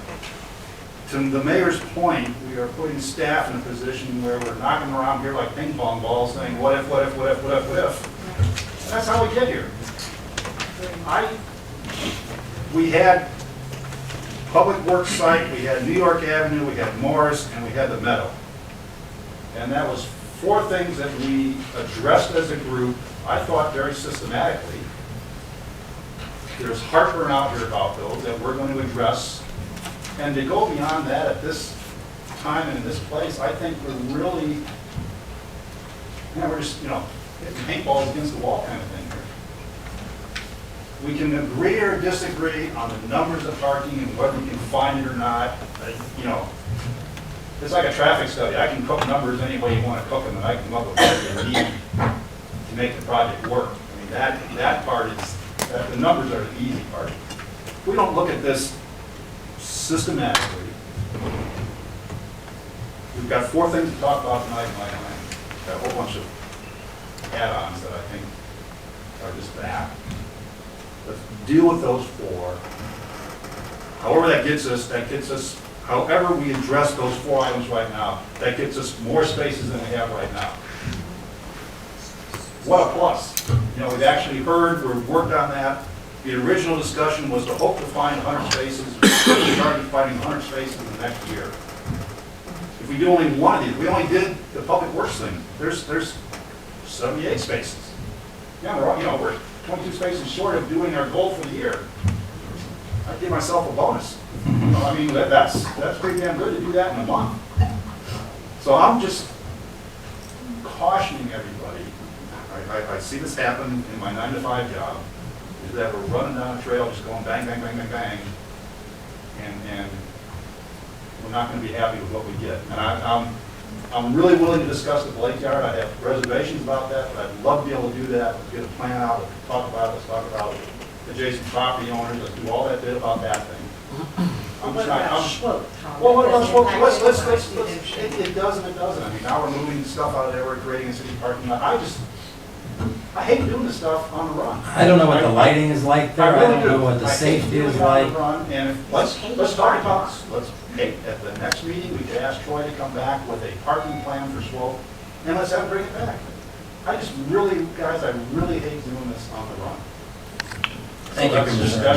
to the mayor's point, we are putting staff in a position where we're knocking around here like ping pong balls, saying, what if, what if, what if, what if, what if? And that's how we get here. We had Public Works site, we had New York Avenue, we had Morris, and we had the Meadow. And that was 4 things that we addressed as a group, I thought very systematically. There's heartburn out here about those that we're going to address. And to go beyond that at this time and in this place, I think we're really, we're just, hitting paintballs against the wall kind of thing here. We can agree or disagree on the numbers of parking and whether we can find it or not. It's like a traffic study. I can cook numbers any way you want to cook them, and I can come up with what you need to make the project work. I mean, that part is, the numbers are the easy part. We don't look at this systematically. We've got 4 things to talk about tonight in my mind. Got a whole bunch of add-ons that I think are just that. Let's deal with those 4. However that gets us, however we address those 4 items right now, that gets us more spaces than we have right now. What a plus. We've actually heard, we've worked on that. The original discussion was to hope to find 100 spaces. We started finding 100 spaces in the next year. If we do only one of these, we only did the Public Works thing, there's 78 spaces. Yeah, we're 22 spaces short of doing our goal for the year. I'd give myself a bonus. I mean, that's pretty damn good to do that in a month. So I'm just cautioning everybody. I see this happen in my 9-to-5 job, is that we're running down a trail, just going bang, bang, bang, bang, bang, and we're not going to be happy with what we get. And I'm really willing to discuss the Blake Yard. I have reservations about that, but I'd love to be able to do that. Let's get a plan out, let's talk about adjacent property owners, let's do all that bit about that thing. I'm just not, well, it does and it doesn't. I mean, now we're moving stuff out of there, we're creating a city parking lot. I hate doing this stuff on the run. I don't know what the lighting is like there. I don't know what the safety is like. And let's talk about this. At the next meeting, we could ask Troy to come back with a parking plan for Swope, and let's have him bring it back. Guys, I really hate doing this on the run. Thank you, Commissioner.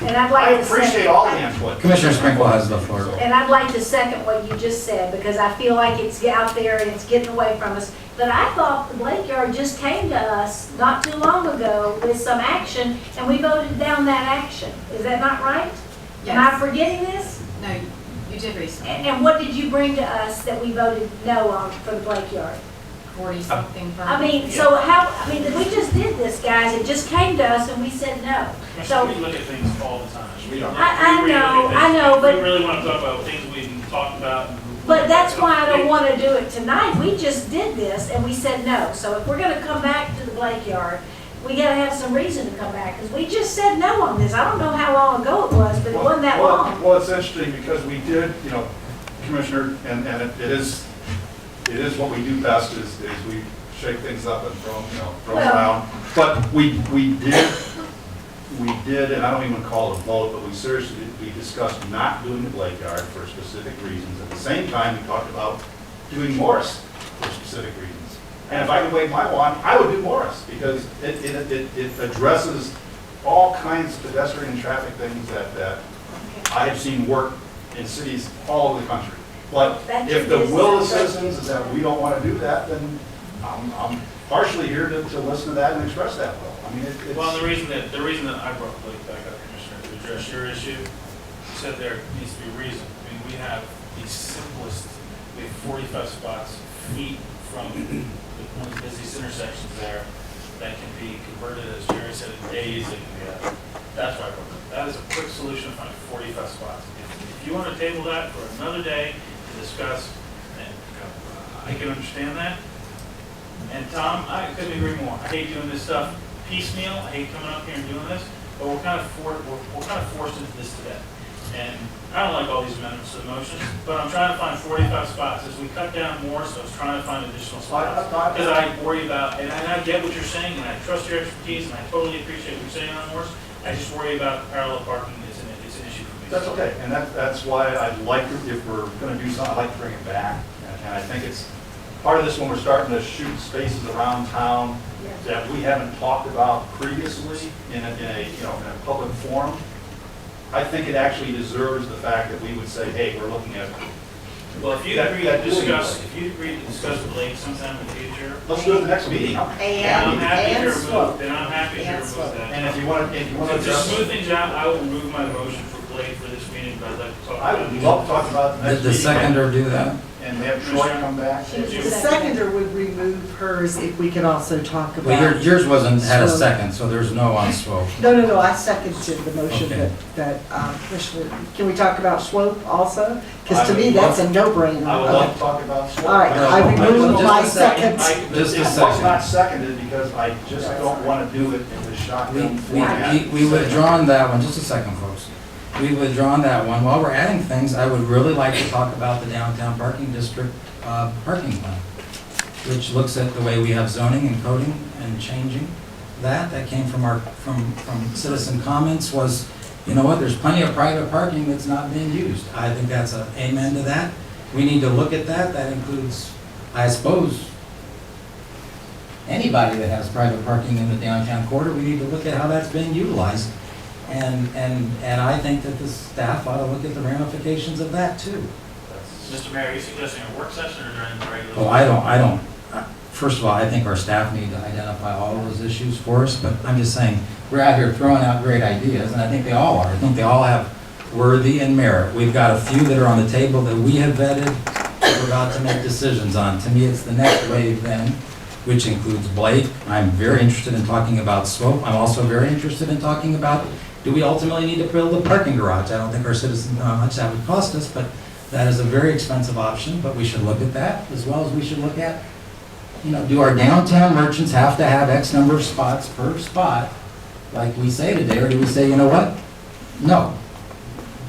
And I'd like I to appreciate second- all the input. Commissioner Sprinkle has the floor. And I'd like to second what you just said, because I feel like it's out there and it's getting away from us. But I thought the Blake Yard just came to us not too long ago with some action, and we voted down that action. Is that not right? Am I forgetting this? No, you did recently. And what did you bring to us that we voted no on for the Blake Yard? 40-something. I mean, so we just did this, guys. It just came to us and we said no. So We look at things all the time. I know, but. We really want to talk about things we've talked about. But that's why I don't want to do it tonight. We just did this and we said no. So if we're going to come back to the Blake Yard, we got to have some reason to come back, because we just said no on this. I don't know how long ago it was, but it wasn't that long. Well, it's interesting because we did, Commissioner, and it is what we do best is we shake things up and throw them around. But we did, and I don't even call it a vote, but we discussed not doing the Blake Yard for specific reasons. At the same time, we talked about doing Morris for specific reasons. And if I could wave my wand, I would do Morris, because it addresses all kinds of pedestrian and traffic things that I have seen work in cities all over the country. But if the will of the citizens is that we don't want to do that, then I'm partially here to listen to that and express that will. I mean, it's... Well, the reason that I brought Blake back up, Commissioner, to address your issue, you said there needs to be a reason. I mean, we have the simplest, we have 45 spots, feet from one of the busiest intersections there that can be converted, as Jerry said, in days. It can be that's why I brought it. That is a quick solution to find 45 spots. If you want to table that for another day to discuss, then I can understand that. And Tom, I couldn't agree more. I hate doing this stuff piecemeal. I hate coming up here and doing this, but we're kind of forced into this today. and I don't like all these amendments to the motions, but I'm trying to find 45 spots. As we cut down more, so I was trying to find additional spots. Because I worry about, and I get what you're saying, and I trust your expertise, and I totally appreciate what you're saying on Morris. I just worry about parallel parking is an issue for me. That's okay, and that's why I'd like to, if we're gonna do something, I'd like to bring it back. And I think it's part of this when we're starting to shoot spaces around town that we haven't talked about previously in a public forum. I think it actually deserves the fact that we would say, hey, we're looking at. Well, if you agree to discuss with Blake sometime in the future. Let's do it the next meeting. Then I'm happy to remove that. And if you want to To smooth things out, I will remove my motion for Blake for this meeting, but I'd like to talk about it. I would love to talk about the next Did the meeting. seconder do that? And we have Troy come back. The seconder would remove hers if we could also talk about. Well, yours had a second, so there's no on swope. No, I seconded the motion Okay. that Commissioner, can we talk about slope also? Because to me, that's a no-brainer. I would love to talk about slope. All right, I remove my second. Just a It was second. not seconded because I just don't want to do it in the shotgun format. We withdrawn that one, just a second, folks. We withdrawn that one. While we're adding things, I would really like to talk about the downtown parking district parking plan, which looks at the way we have zoning and coding and changing that. That came from citizen comments was, you know what, there's plenty of private parking that's not being used. I think that's an amen to that. We need to look at that. That includes, I suppose, anybody that has private parking in the downtown quarter. We need to look at how that's being utilized. And I think that the staff ought to look at the ramifications of that too. Mr. Mayor, are you suggesting a work session or during the regular? Oh, I don't, first of all, I think our staff need to identify all of those issues for us, but I'm just saying, we're out here throwing out great ideas, and I think they all are. I think they all have worthy and merit. We've got a few that are on the table that we have vetted, that we're about to make decisions on. To me, it's the next wave then, which includes Blake. I'm very interested in talking about slope. I'm also very interested in talking about, do we ultimately need to build a parking garage? I don't think our citizens know how much that would cost us, but that is a very expensive option, but we should look at that, as well as we should look at, do our downtown merchants have to have X number of spots per spot, like we say today, or do we say, you know what? No.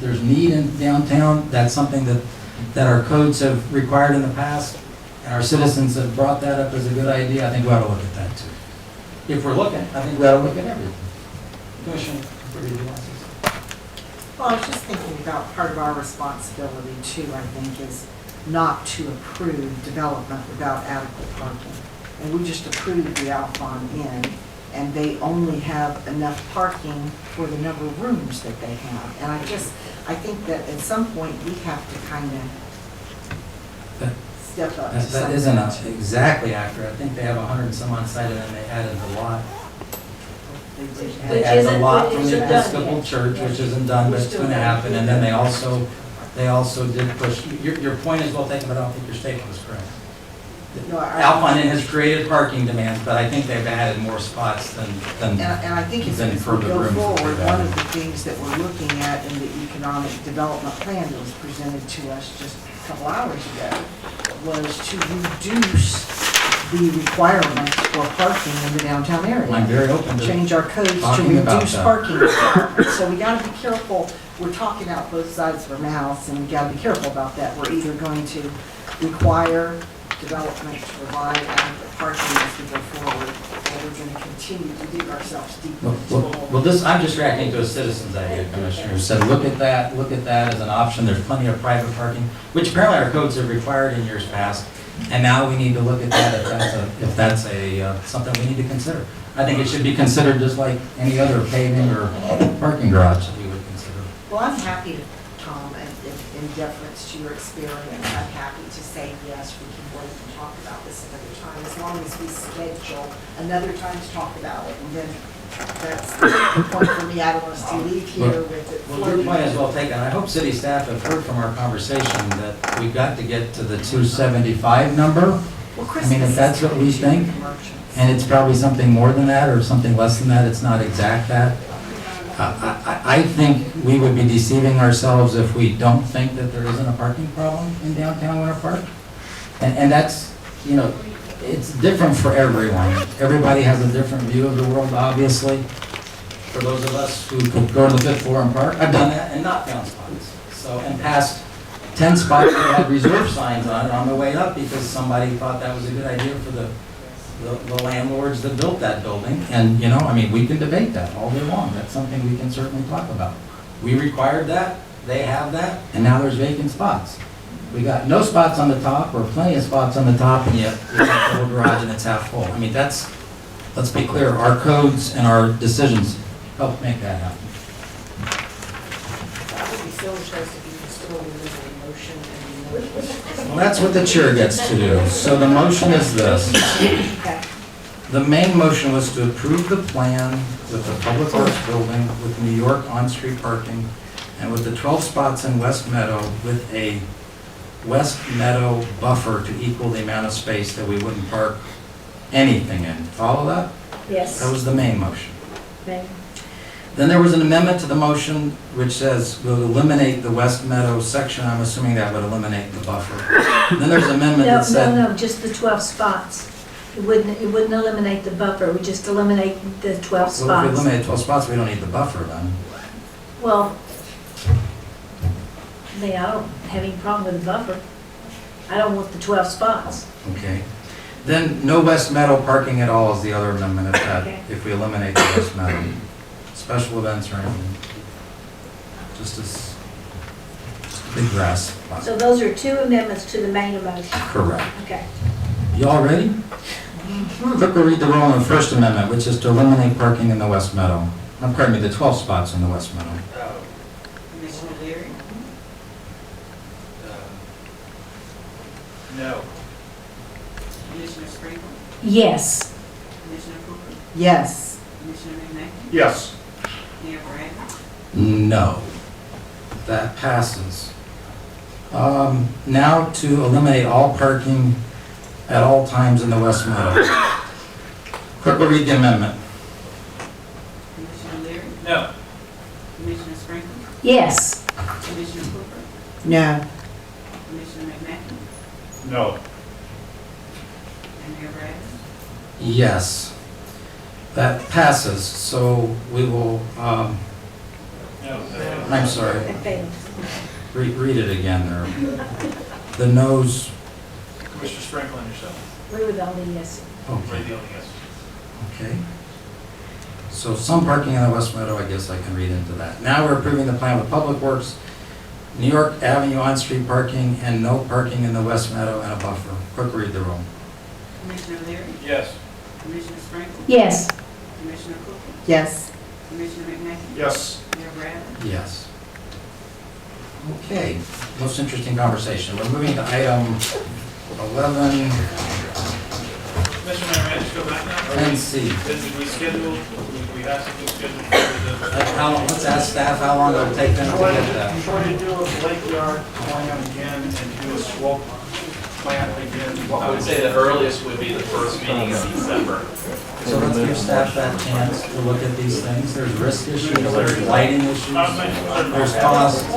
There's need in downtown, that's something that our codes have required in the past, and our citizens have brought that up as a good idea. I think we ought to look at that too. If we're looking, I think we ought to look at everything. Commissioner, what do you want to say? Well, I was just thinking about part of our responsibility too, I think, is not to approve development without adequate parking. And we just approved the Alphon Inn, and they only have enough parking for the number of rooms that they have. And I think that at some point, we have to kind of step up. That isn't exactly accurate. I think they have 100 and some on site, and then they added the lot. They added the lot from the Episcopal Church, which isn't done, but it's going to happen. And then they also did push, your point is well taken, but I don't think your statement was correct. Alphon Inn has created parking demands, but I think they've added more spots than And I think if we go forward, one of the things that we're looking at in the economic development plan that was presented to us just a couple hours ago was to reduce the requirements for parking in the downtown area. I'm very open to change our codes to talking about reduce that. parking requirements. So we gotta be careful, we're talking out both sides of our mouths, and we gotta be careful about that. We're either going to require development to provide adequate parking as we go forward, or we're gonna continue to dig ourselves deeper into a hole. Well, I'm just reacting to a citizen's idea, Commissioner, who said, look at that as an option. There's plenty of private parking, which apparently our codes have required in years past. And now we need to look at that if that's something we need to consider. I think it should be considered just like any other paving or parking garage that we would consider. Well, I'm happy, Tom, in deference to your experience, I'm happy to say, yes, we can wait and talk about this another time, as long as we schedule another time to talk about it. And then that's the point for me, I don't want us to leave here with it. Well, your point is well taken. I hope city staff have heard from our conversation that we've got to get to the 275 number. I mean, if that's what we think, and it's probably something more than that or something less than that, it's not exact that. I think we would be deceiving ourselves if we don't think that there isn't a parking problem in downtown Winter Park. And that's, it's different for everyone. Everybody has a different view of the world, obviously. for those of us who could go to the fifth floor and park. I've done that and not found spots. So, and passed 10 spots that had reserve signs on it on the way up because somebody thought that was a good idea for the landlords that built that building. And, you know, I mean, we can debate that all day long. That's something we can certainly talk about. We required that, they have that, and now there's vacant spots. We got no spots on the top, or plenty of spots on the top, and yet we got the whole garage and it's half full. I mean, let's be clear, our codes and our decisions help make that happen. That would be so interesting if you could still use a motion and Well, that's what the chair gets to do. So the motion is this. The main motion was to approve the plan with the Public Works building, with New York on-street parking, and with the 12 spots in West Meadow, with a West Meadow buffer to equal the amount of space that we wouldn't park anything in. Follow that? Yes. That was the main motion. Okay. Then there was an amendment to the motion which says we'll eliminate the West Meadow section. I'm assuming that would eliminate the buffer. Then there's an amendment that said... No, just the 12 spots. It wouldn't eliminate the buffer, it would just eliminate the 12 Well, if spots. we eliminate 12 spots, we don't need the buffer then. Well, I don't have any problem with the buffer. I don't want the 12 spots. Okay. Then no West Meadow parking at all is the other amendment of that, Okay. if we eliminate the West Meadow. Special events or anything. Just as big grass. lot. So those are two amendments to the main motion. Correct. Okay. You all ready? Clerk will read the roll on the first amendment, which is to eliminate parking in the West Meadow. Pardon me, the 12 spots in the West Meadow. Commissioner Leary? No. Commissioner Sprinkle? Yes. Commissioner Cooper? Yes. Commissioner McMahon? Yes. Mayor Brown? No. That passes. Now to eliminate all parking at all times in the West Meadow. Clerk will read the amendment. Commissioner Leary? No. Commissioner Sprinkle? Yes. Commissioner Cooper? No. Commissioner McMahon? No. And Mayor Brown? Yes. That passes, so we will, No. I'm sorry, I failed. read it again there. The noes, Commissioner Sprinkle and yourself. We were the only yes. We're okay, the only yes. okay. So some parking in the West Meadow, I guess I can read into that. Now we're approving the plan with Public Works, New York Avenue on-street parking, and no parking in the West Meadow and a buffer. Clerk, read the roll. Commissioner Leary? Yes. Commissioner Sprinkle? Yes. Commissioner Cooper? Yes. Commissioner McMahon? Yes. Mayor Brown? Yes. Okay, most interesting conversation. We're moving to item 11, Commissioner Mayor, just go back now. 10C. Did we schedule, we asked if we scheduled for the... How long, let's ask staff how long it'll take them to get that. Try to do a lake yard plan again and do a slope plan again. I would say the earliest would be the first meeting of December. So let's give staff that chance to look at these things. There's risk issues, there's lighting issues, there's cost.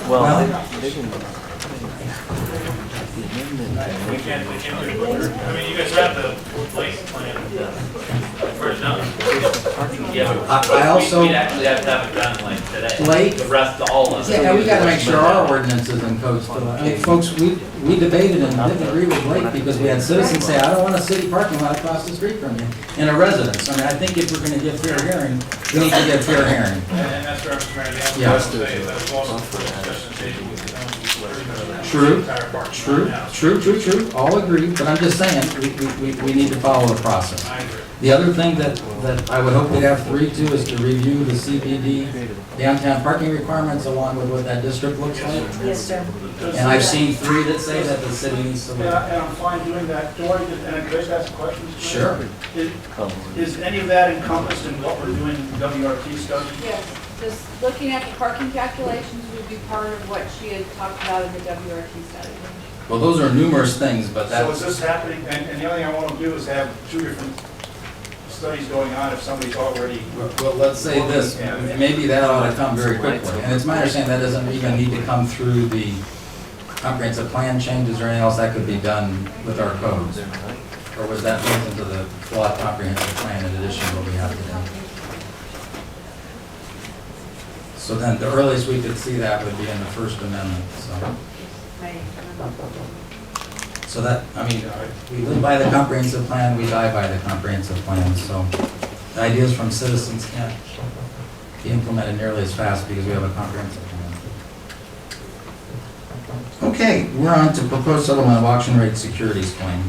Well, We can't do it. I mean, you guys have the lake plan for it done. Yeah, but I also, we'd actually have to have it done like today. Lake? The rest, all of it. yeah, we gotta make sure our ordinances and codes still. I mean, folks, we debated and didn't agree with Blake because we had citizens say, I don't want a city parking lot across the street from you in a residence. I mean, I think if we're gonna give fair hearing, we need to give fair hearing. And that's where Mr. Mayor, the other Yeah. I would say is that it's also for discussion table with the True, entire parking lot now. true. All agree, but I'm just saying, we need to follow the process. I agree. The other thing that I would hope we'd have to read to is to review the CBD downtown parking requirements along with what that district looks like. Yes, sir. And I've seen 3 that say that the city needs to look. And I'm fine doing that. Do I, and could I just ask a question? Sure. Is any of that encompassed in what we're doing in the WRT study? Yes, just looking at the parking calculations would be part of what she had talked about in the WRT study. Well, those are numerous things, but So is that's, this happening, and the other thing I want to do is have 2 different studies going on if somebody's already. well, let's say this, maybe that ought to come very quickly. And it's my understanding that doesn't even need to come through the comprehensive plan changes or anything else, that could be done with our codes. Or was that built into the flawed comprehensive plan in addition to what we have today? So then the earliest we could see that would be in the First Amendment, so. So that, I mean, we live by the comprehensive plan, we die by the comprehensive plan, so the ideas from citizens can't be implemented nearly as fast because we have a comprehensive plan. Okay, we're on to proposed settlement of auction rate securities claim.